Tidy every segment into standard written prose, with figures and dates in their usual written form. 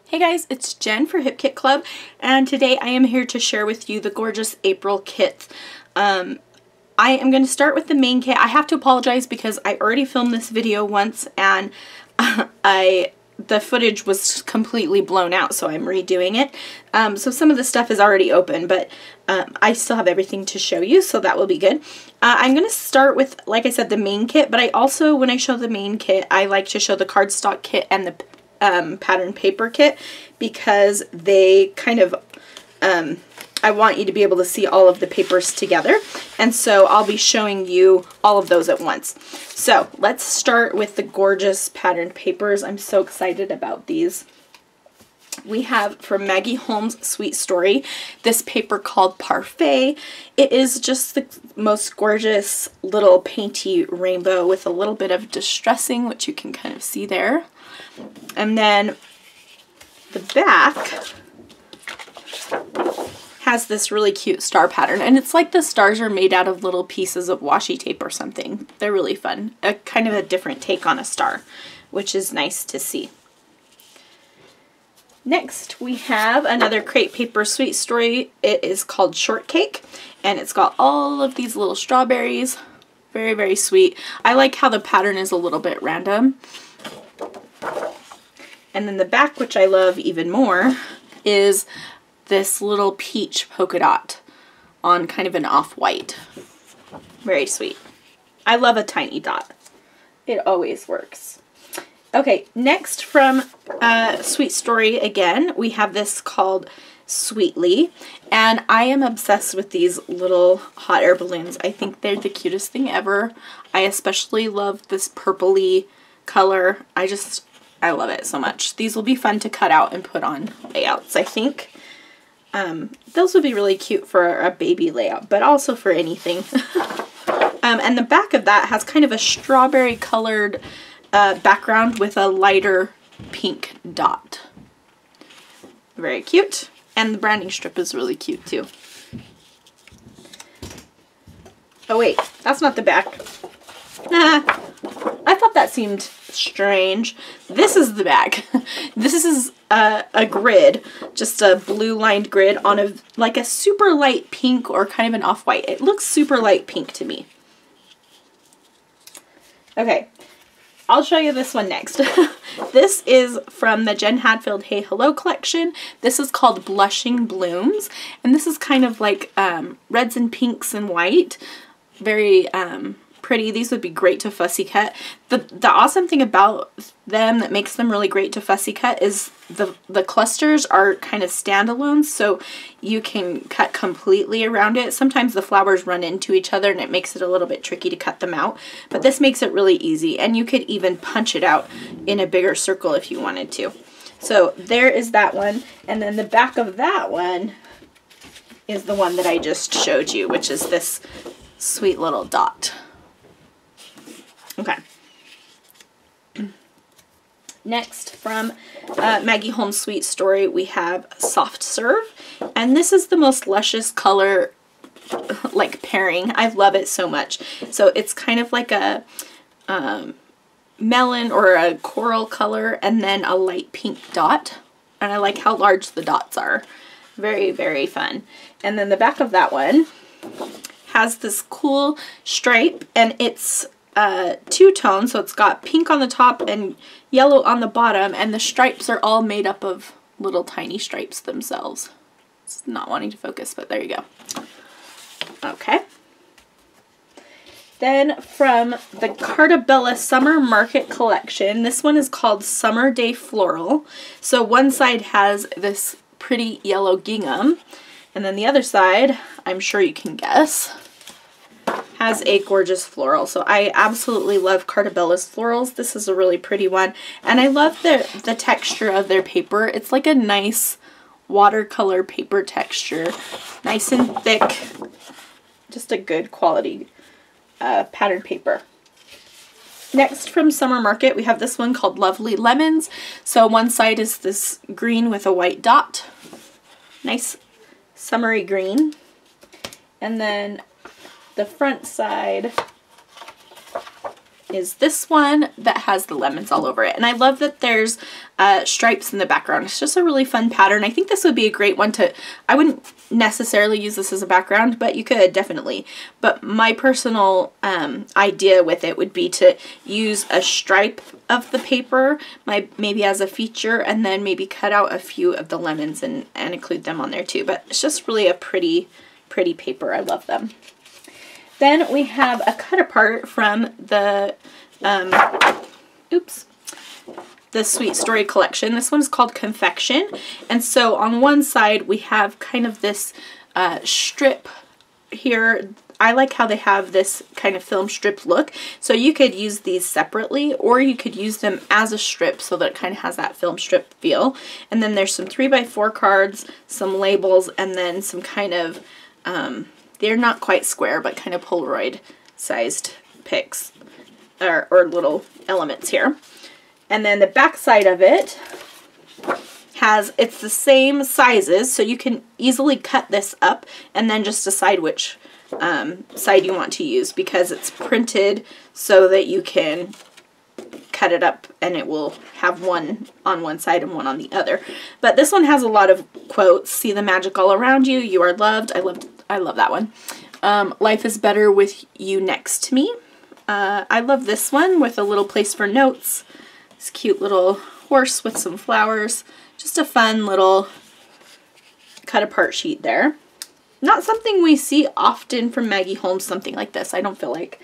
Hey guys, it's Jen for Hip Kit Club, and today I am here to share with you the gorgeous April kits. I am going to start with the main kit. I have to apologize because I already filmed this video once and the footage was completely blown out, so I'm redoing it. So some of the stuff is already open, but I still have everything to show you, so that will be good. I'm going to start with, like I said, the main kit, but I also, when I show the main kit, I like to show the cardstock kit and the pattern paper kit because they kind of, I want you to be able to see all of the papers together, and so I'll be showing you all of those at once. So let's start with the gorgeous patterned papers. I'm so excited about these. We have from Maggie Holmes Sweet Story this paper called Parfait. It is just the most gorgeous little painty rainbow with a little bit of distressing, which you can kind of see there. And then the back has this really cute star pattern, and it's like the stars are made out of little pieces of washi tape or something. They're really fun. A kind of a different take on a star, which is nice to see. Next, we have another crepe paper Sweet Story. It is called Shortcake, and it's got all of these little strawberries. Very, very sweet. I like how the pattern is a little bit random. And then the back, which I love even more, is this little peach polka dot on kind of an off-white. Very sweet. I love a tiny dot. It always works. Okay, next from Sweet Story again, we have this called Sweetly, and I am obsessed with these little hot air balloons. I think they're the cutest thing ever. I especially love this purpley color. I love it so much. These will be fun to cut out and put on layouts, I think. Those would be really cute for a baby layout, but also for anything. And the back of that has kind of a strawberry colored background with a lighter pink dot. Very cute. And the branding strip is really cute too. Oh wait, that's not the back. I thought that seemed strange. This is the back. This is a grid, just a blue lined grid on like a super light pink or kind of an off-white. It looks super light pink to me. Okay, I'll show you this one next. This is from the Jen Hadfield Hey Hello collection. This is called Blushing Blooms, and this is kind of like reds and pinks and white. Very pretty. These would be great to fussy cut. The awesome thing about them that makes them really great to fussy cut is the clusters are kind of standalone, so you can cut completely around it. Sometimes the flowers run into each other and it makes it a little bit tricky to cut them out, but this makes it really easy, and you could even punch it out in a bigger circle if you wanted to. So there is that one, and then the back of that one is the one that I just showed you, which is this sweet little dot. Okay. Next, from Maggie Holmes Sweet Story, we have Soft Serve, and this is the most luscious color like pairing. I love it so much. So it's kind of like a melon or a coral color and then a light pink dot, and I like how large the dots are. Very, very fun. And then the back of that one has this cool stripe, and it's two-tone, so it's got pink on the top and yellow on the bottom, and the stripes are all made up of little tiny stripes themselves. It's not wanting to focus, but there you go. Okay. Then from the Carta Bella Summer Market collection, this one is called Summer Day Floral. So one side has this pretty yellow gingham, and then the other side, I'm sure you can guess, has a gorgeous floral. So I absolutely love Carta Bella's florals. This is a really pretty one, and I love the texture of their paper. It's like a nice watercolor paper texture, nice and thick, just a good quality pattern paper. Next, from Summer Market, we have this one called Lovely Lemons. So one side is this green with a white dot, nice summery green, and then the front side is this one that has the lemons all over it. And I love that there's stripes in the background. It's just a really fun pattern. I think this would be a great one to, I wouldn't necessarily use this as a background, but you could definitely. But my personal idea with it would be to use a stripe of the paper, maybe as a feature, and then maybe cut out a few of the lemons and include them on there too. But it's just really a pretty paper. I love them. Then we have a cut apart from the, the Sweet Story collection. This one's called Confection. And so on one side we have kind of this strip here. I like how they have this kind of film strip look. So you could use these separately, or you could use them as a strip so that it kind of has that film strip feel. And then there's some 3x4 cards, some labels, and then some kind of, they're not quite square, but kind of Polaroid sized pics or little elements here. And then the back side of it has, it's the same sizes, so you can easily cut this up and then just decide which side you want to use, because it's printed so that you can cut it up and it will have one on one side and one on the other. But this one has a lot of quotes. See the magic all around you. You are loved. I love that one. Life is better with you next to me. I love this one with a little place for notes. This cute little horse with some flowers. Just a fun little cut apart sheet there. Not something we see often from Maggie Holmes, something like this, I don't feel like.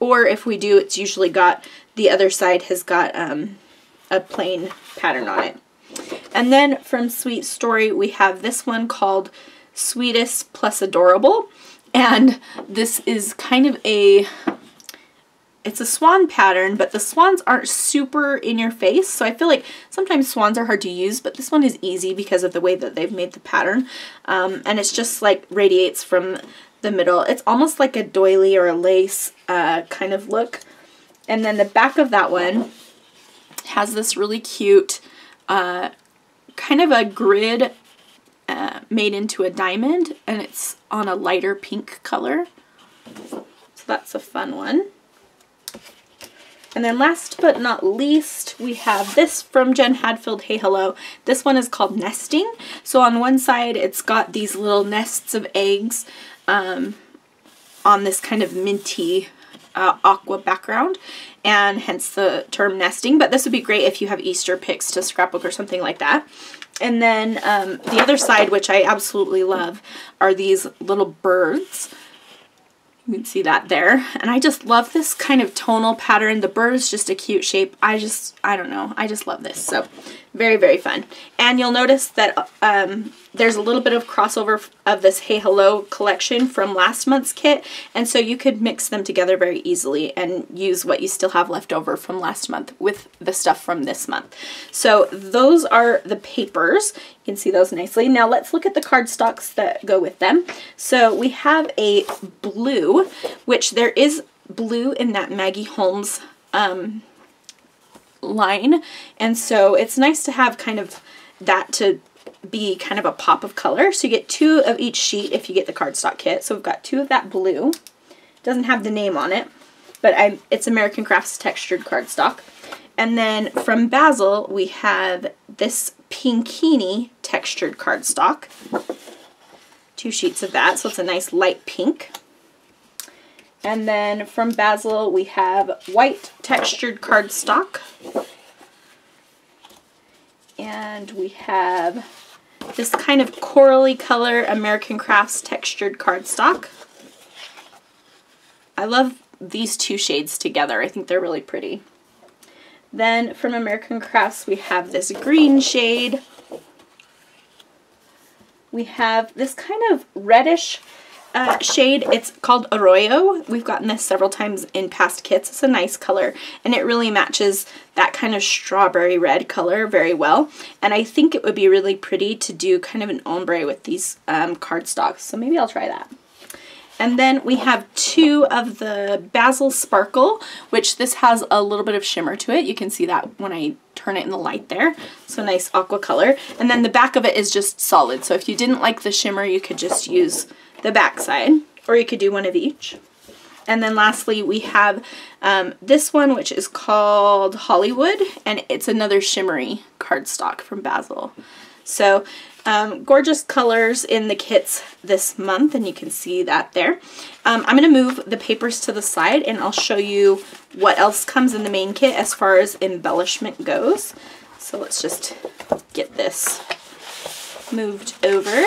Or if we do, it's usually got, the other side has got a plain pattern on it. And then from Sweet Story, we have this one called Sweetest Plus Adorable. And this is kind of a, it's a swan pattern, but the swans aren't super in your face. So I feel like sometimes swans are hard to use, but this one is easy because of the way that they've made the pattern. And it's just like radiates from the middle. It's almost like a doily or a lace kind of look. And then the back of that one has this really cute kind of a grid made into a diamond, and it's on a lighter pink color. So that's a fun one. And then last but not least, we have this from Jen Hadfield, Hey Hello. This one is called Nesting. So on one side, it's got these little nests of eggs on this kind of minty aqua background, and hence the term nesting. But this would be great if you have Easter pics to scrapbook or something like that. And then the other side, which I absolutely love, are these little birds. You can see that there. And I just love this kind of tonal pattern. The bird is just a cute shape. I don't know. I just love this. So very, very fun. And you'll notice that there's a little bit of crossover of this Hey Hello collection from last month's kit. And so you could mix them together very easily and use what you still have left over from last month with the stuff from this month. So those are the papers. You can see those nicely. Now let's look at the cardstocks that go with them. So we have a blue, which there is blue in that Maggie Holmes line, and so it's nice to have kind of that to be kind of a pop of color. So you get 2 of each sheet if you get the cardstock kit. So we've got 2 of that blue. Doesn't have the name on it, but it's American Crafts textured cardstock. And then from Basil, we have this Pinkini textured cardstock. 2 sheets of that, so it's a nice light pink. And then from Basil, we have white textured cardstock. And we have this kind of corally color American Crafts textured cardstock. I love these 2 shades together. I think they're really pretty. Then from American Crafts, we have this green shade. We have this kind of reddish shade. It's called Arroyo. We've gotten this several times in past kits. It's a nice color, and it really matches that kind of strawberry red color very well. And I think it would be really pretty to do kind of an ombre with these cardstocks. So maybe I'll try that. And then we have 2 of the Basil Sparkle, which this has a little bit of shimmer to it. You can see that when I turn it in the light there. So nice aqua color. And then the back of it is just solid. So if you didn't like the shimmer, you could just use the back side, or you could do one of each. And then lastly, we have this one, which is called Hollywood, and it's another shimmery cardstock from Bazzill. So gorgeous colors in the kits this month, and you can see that there. I'm going to move the papers to the side, and I'll show you what else comes in the main kit as far as embellishment goes. So let's just get this moved over.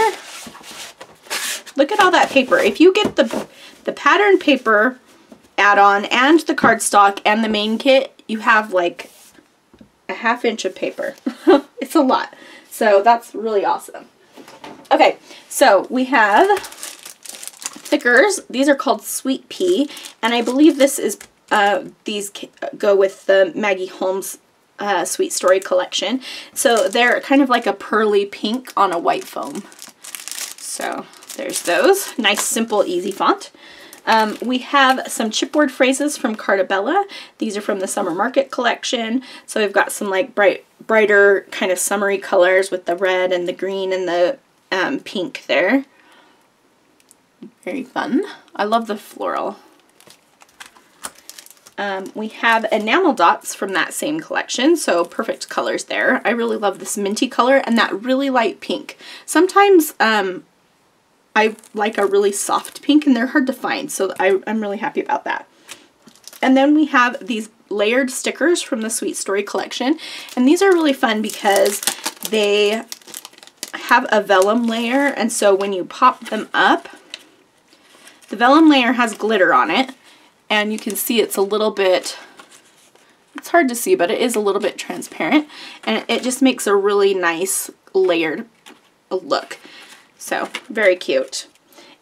Look at all that paper. If you get the pattern paper add-on and the cardstock and the main kit, you have like a ½ inch of paper. It's a lot. So that's really awesome. Okay, so we have thickers. These are called Sweet Pea, and I believe this is these go with the Maggie Holmes Sweet Story collection. So they're kind of like a pearly pink on a white foam. So there's those. Nice, simple, easy font. We have some chipboard phrases from Carta Bella. These are from the Summer Market collection. So we've got some like brighter kind of summery colors with the red and the green and the pink there. Very fun. I love the floral. We have enamel dots from that same collection, so perfect colors there. I really love this minty color and that really light pink. Sometimes I like a really soft pink, and they're hard to find, so I'm really happy about that. And then we have these layered stickers from the Sweet Story collection, and these are really fun because they have a vellum layer, and so when you pop them up, the vellum layer has glitter on it, and you can see it's a little bit, it's hard to see, but it is a little bit transparent, and it just makes a really nice layered look. So very cute.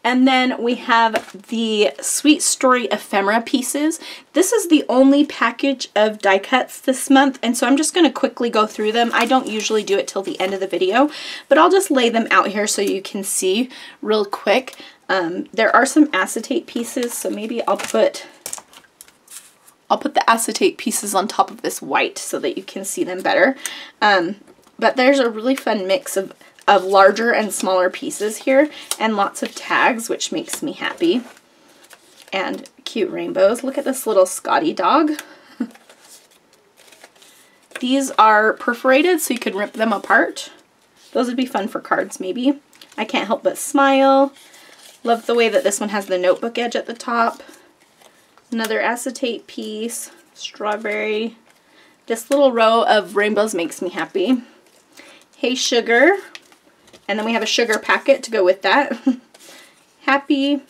And then we have the Sweet Story ephemera pieces. This is the only package of die cuts this month, and so I'm just going to quickly go through them. I don't usually do it till the end of the video, but I'll just lay them out here so you can see real quick. There are some acetate pieces, so maybe I'll put the acetate pieces on top of this white so that you can see them better. But there's a really fun mix of larger and smaller pieces here, and lots of tags, which makes me happy. And cute rainbows. Look at this little Scotty dog. These are perforated, so you can rip them apart. Those would be fun for cards, maybe. I can't help but smile. Love the way that this one has the notebook edge at the top. Another acetate piece. Strawberry. This little row of rainbows makes me happy. Hey Sugar. And then we have a sugar packet to go with that. Happy.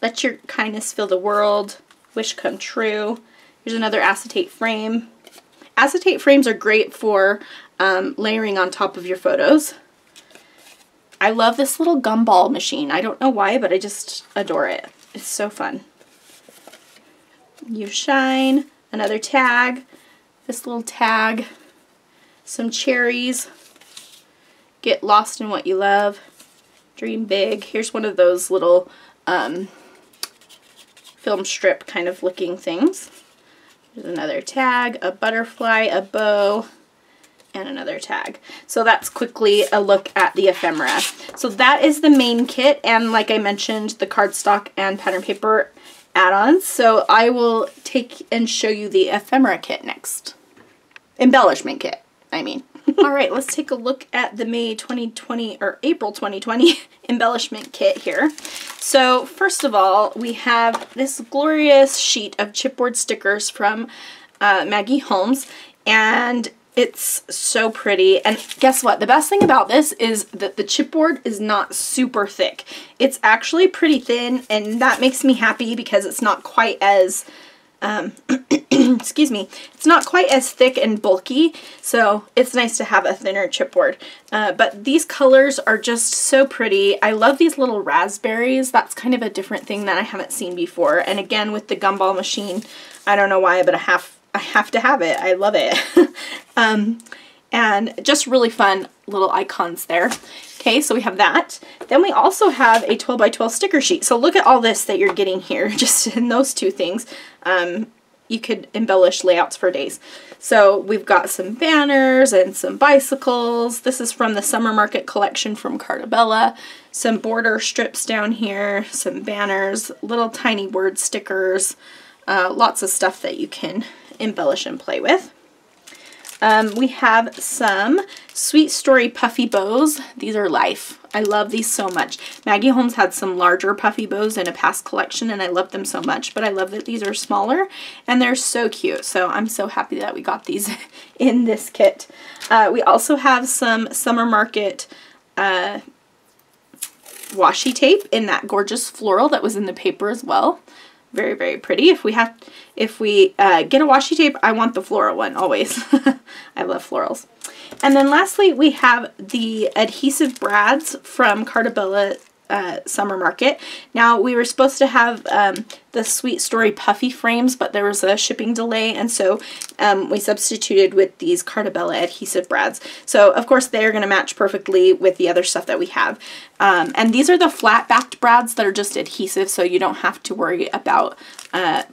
Let your kindness fill the world. Wish come true. Here's another acetate frame. Acetate frames are great for layering on top of your photos. I love this little gumball machine. I don't know why, but I just adore it. It's so fun. You shine. Another tag. This little tag. Some cherries. Get lost in what you love. Dream big. Here's one of those little film strip kind of looking things. There's another tag, a butterfly, a bow, and another tag. So that's quickly a look at the ephemera. So that is the main kit, and like I mentioned, the cardstock and pattern paper add-ons. So I will take and show you the ephemera kit next. Embellishment kit, I mean. All right, let's take a look at the May 2020 or April 2020 embellishment kit here. So first of all, we have this glorious sheet of chipboard stickers from Maggie Holmes, and it's so pretty. And guess what? The best thing about this is that the chipboard is not super thick. It's actually pretty thin, and that makes me happy because it's not quite as excuse me, it's not quite as thick and bulky, so it's nice to have a thinner chipboard. But these colors are just so pretty. I love these little raspberries. That's kind of a different thing that I haven't seen before. And again, with the gumball machine, I don't know why, but I have to have it. I love it. And just really fun little icons there. Okay, so we have that. Then we also have a 12 by 12 sticker sheet. So look at all this that you're getting here, just in those two things. You could embellish layouts for days. So we've got some banners and some bicycles. This is from the Summer Market collection from Carta Bella. some border strips down here, some banners, little tiny word stickers, lots of stuff that you can embellish and play with. We have some Sweet Story puffy bows. These are life. I love these so much. Maggie Holmes had some larger puffy bows in a past collection and I love them so much, but I love that these are smaller and they're so cute. So I'm so happy that we got these in this kit. We also have some Summer Market washi tape in that gorgeous floral that was in the paper as well. Very, very pretty. If we get a washi tape, I want the floral one always. I love florals. And then lastly, we have the adhesive brads from Carta Bella Summer Market. Now, we were supposed to have the Sweet Story puffy frames, but there was a shipping delay, and so we substituted with these Carta Bella adhesive brads. So, of course, they're going to match perfectly with the other stuff that we have. And these are the flat-backed brads that are just adhesive, so you don't have to worry about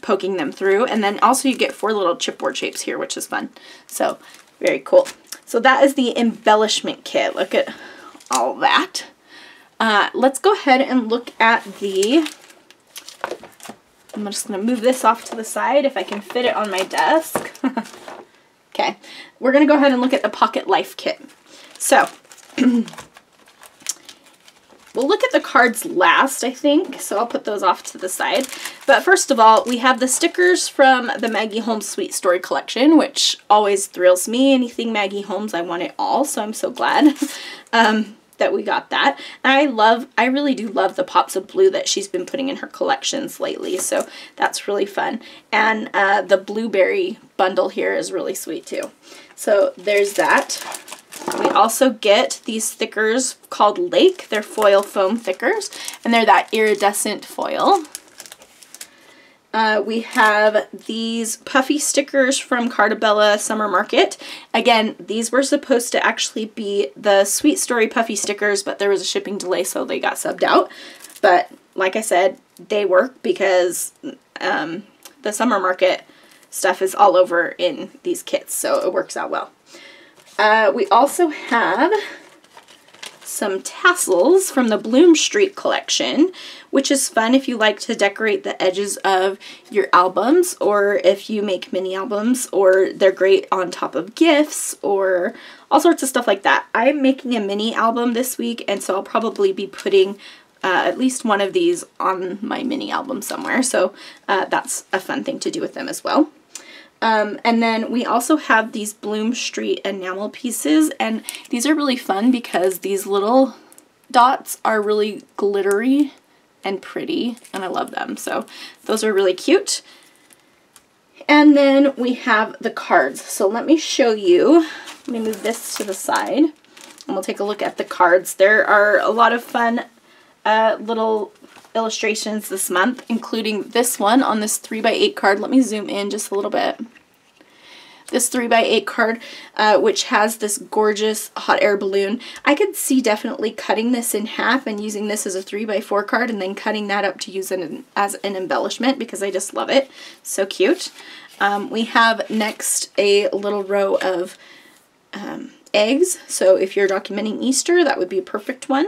poking them through. And then also you get 4 little chipboard shapes here, which is fun. So, very cool. So that is the embellishment kit. Look at all that. Let's go ahead and look at the, I'm just going to move this off to the side if I can fit it on my desk. Okay, we're going to go ahead and look at the Pocket Life kit. So, we'll look at the cards last, I think, so I'll put those off to the side. But first of all, we have the stickers from the Maggie Holmes Sweet Story collection, which always thrills me. Anything Maggie Holmes, I want it all, so I'm so glad that we got that. And I really do love the pops of blue that she's been putting in her collections lately, so that's really fun. And the blueberry bundle here is really sweet too. So there's that. We also get these stickers called Lake. They're foil foam stickers, and they're that iridescent foil. We have these puffy stickers from Carta Bella Summer Market. Again, these were supposed to actually be the Sweet Story puffy stickers, but there was a shipping delay, so they got subbed out. But like I said, they work because the Summer Market stuff is all over in these kits, so it works out well. We also have some tassels from the Bloom Street collection, which is fun if you like to decorate the edges of your albums, or if you make mini albums, or they're great on top of gifts, or all sorts of stuff like that. I'm making a mini album this week, and so I'll probably be putting at least one of these on my mini album somewhere, so that's a fun thing to do with them as well. And then we also have these Bloom Street enamel pieces, and these are really fun because these little dots are really glittery and pretty, and I love them. So those are really cute. And then we have the cards. So let me show you. Let me move this to the side, and we'll take a look at the cards. There are a lot of fun little illustrations this month, including this one on this 3x8 card. Let me zoom in just a little bit. This 3x8 card, which has this gorgeous hot air balloon. I could see definitely cutting this in half and using this as a 3x4 card and then cutting that up to use it as an embellishment because I just love it. So cute. We have next a little row of eggs. So if you're documenting Easter, that would be a perfect one.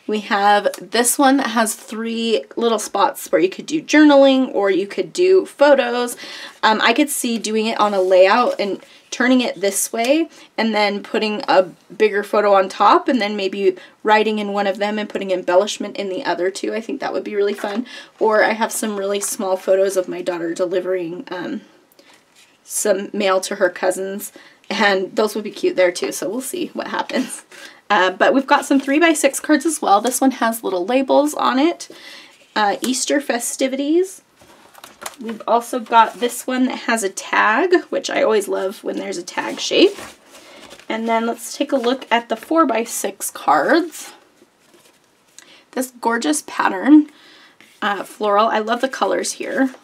We have this one that has 3 little spots where you could do journaling or you could do photos. I could see doing it on a layout and turning it this way and then putting a bigger photo on top and then maybe writing in one of them and putting embellishment in the other 2. I think that would be really fun. Or I have some really small photos of my daughter delivering some mail to her cousins, and those would be cute there too, so we'll see what happens. But we've got some 3x6 cards as well. This one has little labels on it. Easter festivities. We've also got this one that has a tag, which I always love when there's a tag shape. And then let's take a look at the 4x6 cards. This gorgeous pattern, floral. I love the colors here.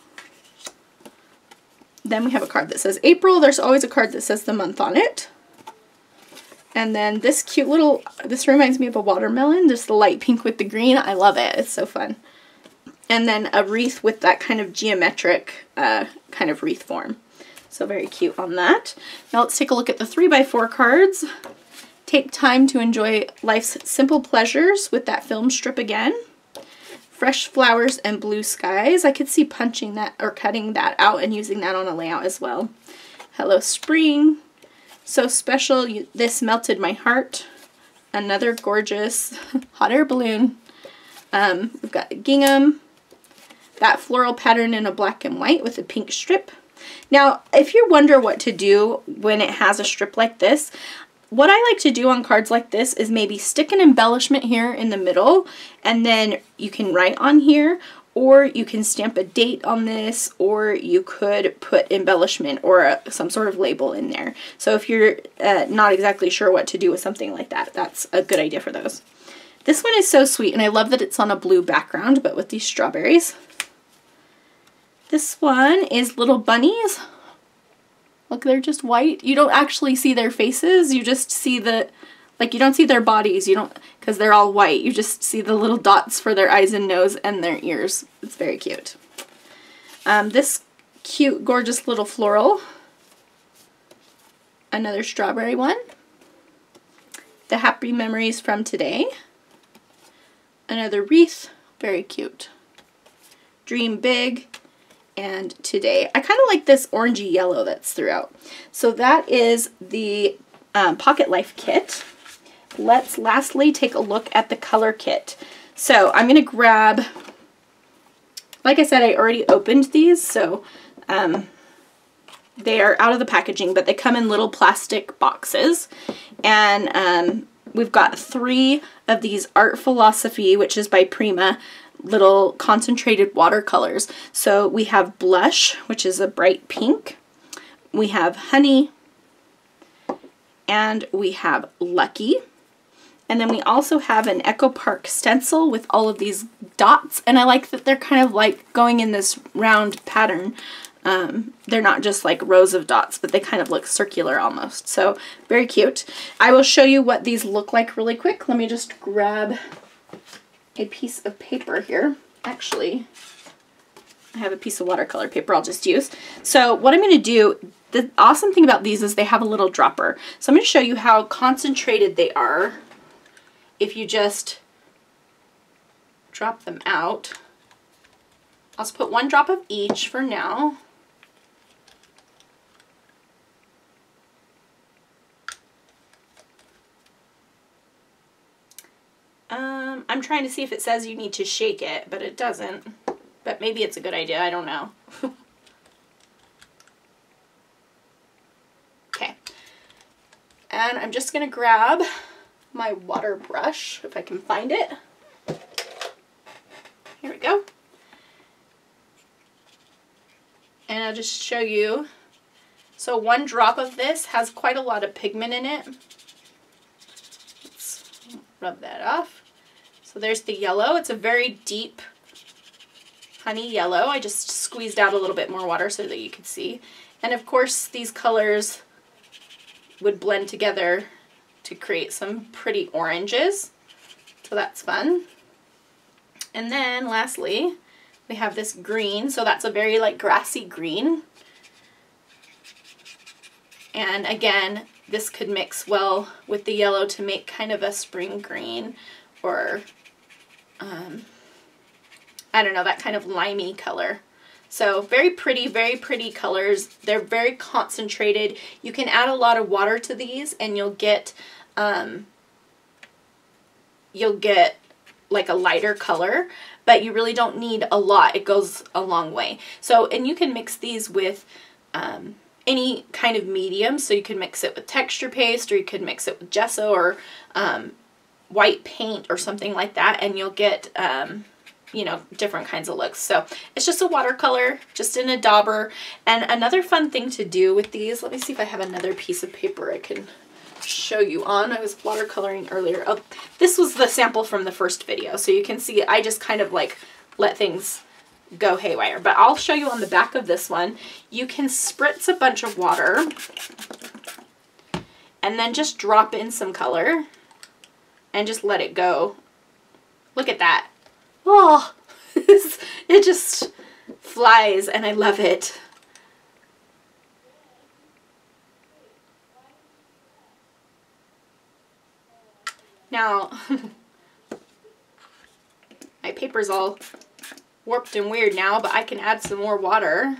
Then we have a card that says April. There's always a card that says the month on it. And then this cute little, this reminds me of a watermelon, just the light pink with the green. I love it. It's so fun. And then a wreath with that kind of geometric kind of wreath form. So very cute on that. Now let's take a look at the 3x4 cards. Take time to enjoy life's simple pleasures with that film strip again. Fresh flowers and blue skies. I could see punching that or cutting that out and using that on a layout as well. Hello Spring. So special. This melted my heart. Another gorgeous hot air balloon. We've got gingham. That floral pattern in a black and white with a pink strip. Now, if you wonder what to do when it has a strip like this, what I like to do on cards like this is maybe stick an embellishment here in the middle, and then you can write on here, or you can stamp a date on this, or you could put embellishment or some sort of label in there. So if you're not exactly sure what to do with something like that, that's a good idea for those. This one is so sweet, and I love that it's on a blue background, but with these strawberries. This one is little bunnies. Look, they're just white. You don't actually see their faces. You just see the, like, you don't see their bodies. You don't, because they're all white. You just see the little dots for their eyes and nose and their ears. It's very cute. This cute, gorgeous little floral. Another strawberry one. The happy memories from today. Another wreath. Very cute. Dream big. And today. I kind of like this orangey yellow that's throughout. So that is the Pocket Life kit. Let's lastly take a look at the color kit. So I'm going to grab, like I said, I already opened these, so they are out of the packaging, but they come in little plastic boxes. And we've got 3 of these Art Philosophy, which is by Prima, little concentrated watercolors. So we have Blush, which is a bright pink. We have Honey. And we have Lucky. And then we also have an Echo Park stencil with all of these dots. And I like that they're kind of like going in this round pattern. They're not just like rows of dots, but they kind of look circular almost. So very cute. I will show you what these look like really quick. Let me just grab a piece of paper here. Actually, I have a piece of watercolor paper I'll just use. So what I'm going to do, the awesome thing about these is they have a little dropper. So I'm going to show you how concentrated they are if you just drop them out. I'll just put 1 drop of each for now. I'm trying to see if it says you need to shake it, but it doesn't. But maybe it's a good idea, I don't know. Okay. And I'm just going to grab my water brush, if I can find it. Here we go. And I'll just show you. So 1 drop of this has quite a lot of pigment in it. Let's rub that off. So there's the yellow. It's a very deep honey yellow. I just squeezed out a little bit more water so that you could see. And of course these colors would blend together to create some pretty oranges. So that's fun. And then lastly, we have this green. So that's a very like grassy green. And again, this could mix well with the yellow to make kind of a spring green, or I don't know, that kind of limey color. So very pretty colors. They're very concentrated. You can add a lot of water to these and you'll get like a lighter color, but you really don't need a lot. It goes a long way. So, and you can mix these with any kind of medium. So you can mix it with texture paste, or you could mix it with gesso or white paint or something like that, and you'll get you know, different kinds of looks. So it's just a watercolor, just in a dauber. And another fun thing to do with these, let me see if I have another piece of paper I can show you on. I was watercoloring earlier. Oh, this was the sample from the first video, so you can see I just kind of like let things go haywire. But I'll show you on the back of this one. You can spritz a bunch of water and then just drop in some color and just let it go. Look at that. Oh, it just flies and I love it. Now, my paper's all warped and weird now, but I can add some more water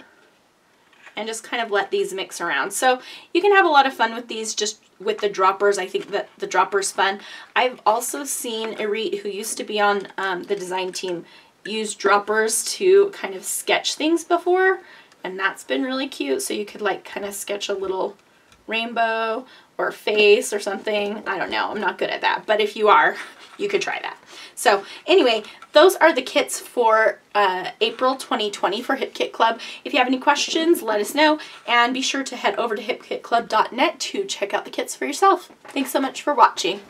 and just kind of let these mix around. So you can have a lot of fun with these just with the droppers. I think that the dropper's fun. I've also seen Irit, who used to be on the design team, use droppers to kind of sketch things before, and that's been really cute. So you could like kind of sketch a little rainbow or a face or something. I don't know, I'm not good at that, but if you are, you could try that. So anyway, those are the kits for April 2020 for Hip Kit Club. If you have any questions, let us know, and be sure to head over to hipkitclub.net to check out the kits for yourself. Thanks so much for watching.